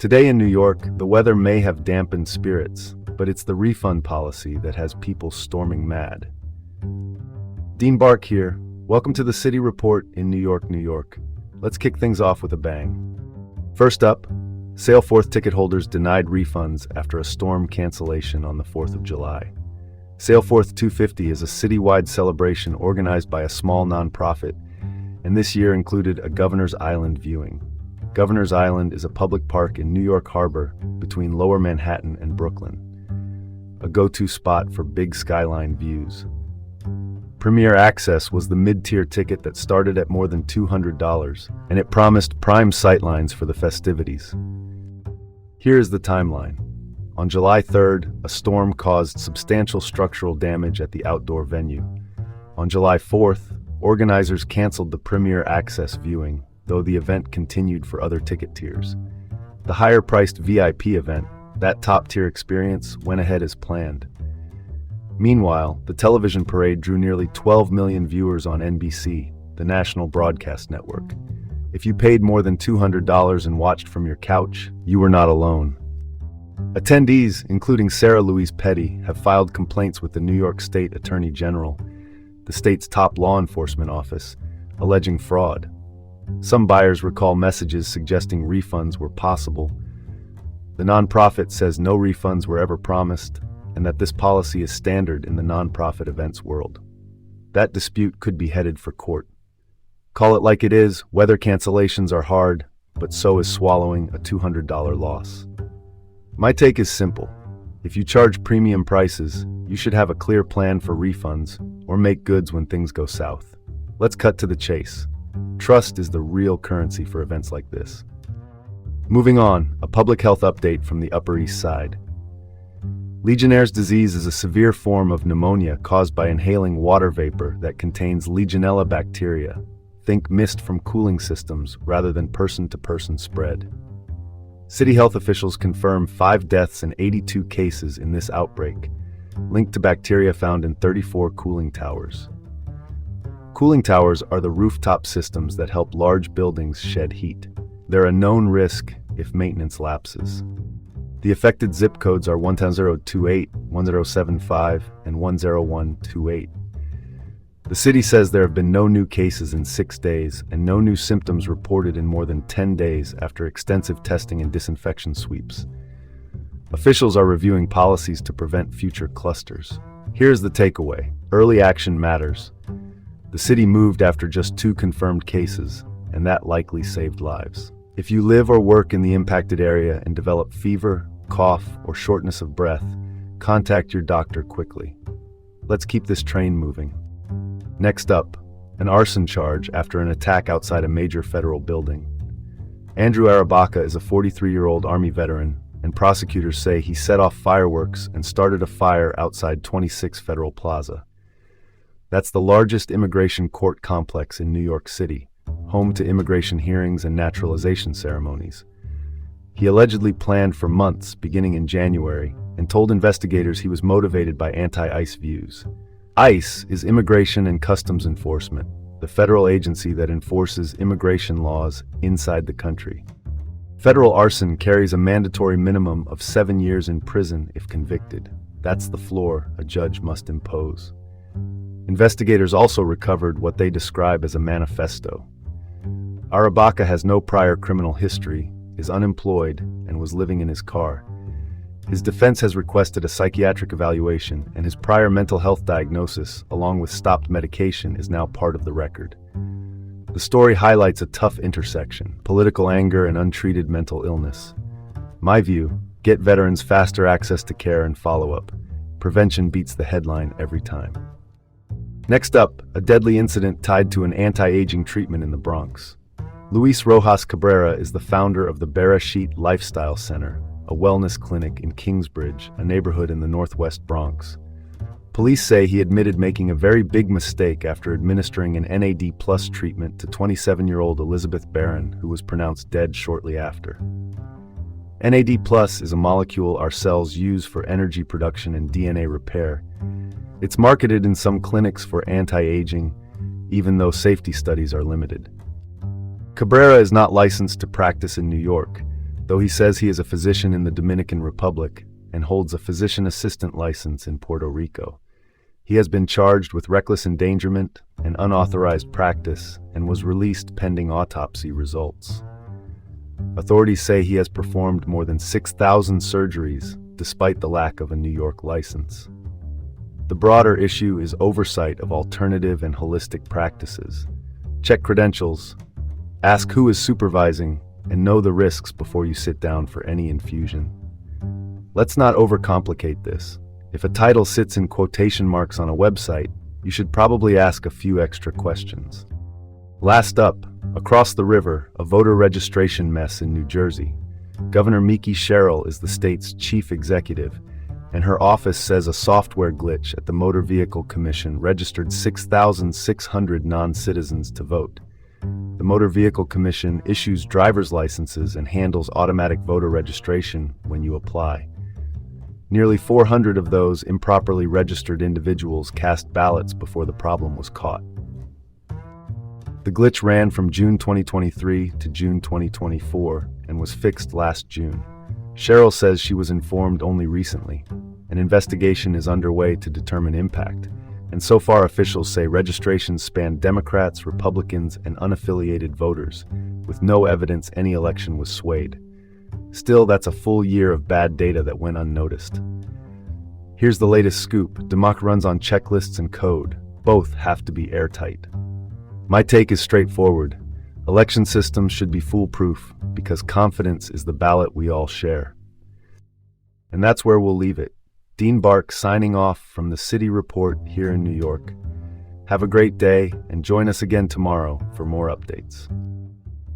Today in New York, the weather may have dampened spirits, but it's the refund policy that has people storming mad. Dean Bark here. Welcome to the City Report in New York, New York. Let's kick things off with a bang. First up, Sailforth ticket holders denied refunds after a storm cancellation on the 4th of July. Sailforth 250 is a citywide celebration organized by a small nonprofit, and this year included a Governor's Island viewing. Governor's Island is a public park in New York Harbor between Lower Manhattan and Brooklyn, a go-to spot for big skyline views. Premier Access was the mid-tier ticket that started at more than $200, and it promised prime sightlines for the festivities. Here is the timeline. On July 3rd, a storm caused substantial structural damage at the outdoor venue. On July 4th, organizers canceled the Premier Access viewing, though the event continued for other ticket tiers. The higher-priced VIP event, that top-tier experience, went ahead as planned. Meanwhile, the television parade drew nearly 12 million viewers on NBC, the national broadcast network. If you paid more than $200 and watched from your couch, you were not alone. Attendees, including Sarah Louise Petty, have filed complaints with the New York State Attorney General, the state's top law enforcement office, alleging fraud. Some buyers recall messages suggesting refunds were possible. The nonprofit says no refunds were ever promised, and that this policy is standard in the nonprofit events world. That dispute could be headed for court. Call it like it is, weather cancellations are hard, but so is swallowing a $200 loss. My take is simple. If you charge premium prices, you should have a clear plan for refunds or make goods when things go south. Let's cut to the chase. Trust is the real currency for events like this. Moving on, a public health update from the Upper East Side. Legionnaire's disease is a severe form of pneumonia caused by inhaling water vapor that contains Legionella bacteria. Think mist from cooling systems rather than person-to-person spread. City health officials confirm 5 deaths and 82 cases in this outbreak, linked to bacteria found in 34 cooling towers. Cooling towers are the rooftop systems that help large buildings shed heat. They're a known risk if maintenance lapses. The affected zip codes are 10028, 1075, and 10128. The city says there have been no new cases in 6 days and no new symptoms reported in more than 10 days after extensive testing and disinfection sweeps. Officials are reviewing policies to prevent future clusters. Here's the takeaway: early action matters. The city moved after just 2 confirmed cases, and that likely saved lives. If you live or work in the impacted area and develop fever, cough, or shortness of breath, contact your doctor quickly. Let's keep this train moving. Next up, an arson charge after an attack outside a major federal building. Andrew Arabaka is a 43-year-old Army veteran, and prosecutors say he set off fireworks and started a fire outside 26 Federal Plaza. That's the largest immigration court complex in New York City, home to immigration hearings and naturalization ceremonies. He allegedly planned for months, beginning in January, and told investigators he was motivated by anti-ICE views. ICE is Immigration and Customs Enforcement, the federal agency that enforces immigration laws inside the country. Federal arson carries a mandatory minimum of 7 years in prison if convicted. That's the floor a judge must impose. Investigators also recovered what they describe as a manifesto. Arabaka has no prior criminal history, is unemployed, and was living in his car. His defense has requested a psychiatric evaluation, and his prior mental health diagnosis, along with stopped medication, is now part of the record. The story highlights a tough intersection: political anger and untreated mental illness. My view: get veterans faster access to care and follow-up. Prevention beats the headline every time. Next up, a deadly incident tied to an anti-aging treatment in the Bronx. Luis Rojas Cabrera is the founder of the Bereshit Lifestyle Center, a wellness clinic in Kingsbridge, a neighborhood in the northwest Bronx. Police say he admitted making a very big mistake after administering an NAD+ treatment to 27-year-old Elizabeth Barron, who was pronounced dead shortly after. NAD+ is a molecule our cells use for energy production and DNA repair. It's marketed in some clinics for anti-aging, even though safety studies are limited. Cabrera is not licensed to practice in New York, though he says he is a physician in the Dominican Republic and holds a physician assistant license in Puerto Rico. He has been charged with reckless endangerment and unauthorized practice and was released pending autopsy results. Authorities say he has performed more than 6,000 surgeries despite the lack of a New York license. The broader issue is oversight of alternative and holistic practices. Check credentials, ask who is supervising, and know the risks before you sit down for any infusion. Let's not overcomplicate this. If a title sits in quotation marks on a website, you should probably ask a few extra questions. Last up, across the river, a voter registration mess in New Jersey. Governor Mikie Sherrill is the state's chief executive, and her office says a software glitch at the Motor Vehicle Commission registered 6,600 non-citizens to vote. The Motor Vehicle Commission issues driver's licenses and handles automatic voter registration when you apply. Nearly 400 of those improperly registered individuals cast ballots before the problem was caught. The glitch ran from June 2023 to June 2024 and was fixed last June. Sherrill says she was informed only recently. An investigation is underway to determine impact, and so far officials say registrations span Democrats, Republicans, and unaffiliated voters, with no evidence any election was swayed. Still, that's a full year of bad data that went unnoticed. Here's the latest scoop. Democracy runs on checklists and code. Both have to be airtight. My take is straightforward. Election systems should be foolproof because confidence is the ballot we all share. And that's where we'll leave it. Dean Bark signing off from the City Report here in New York. Have a great day and join us again tomorrow for more updates.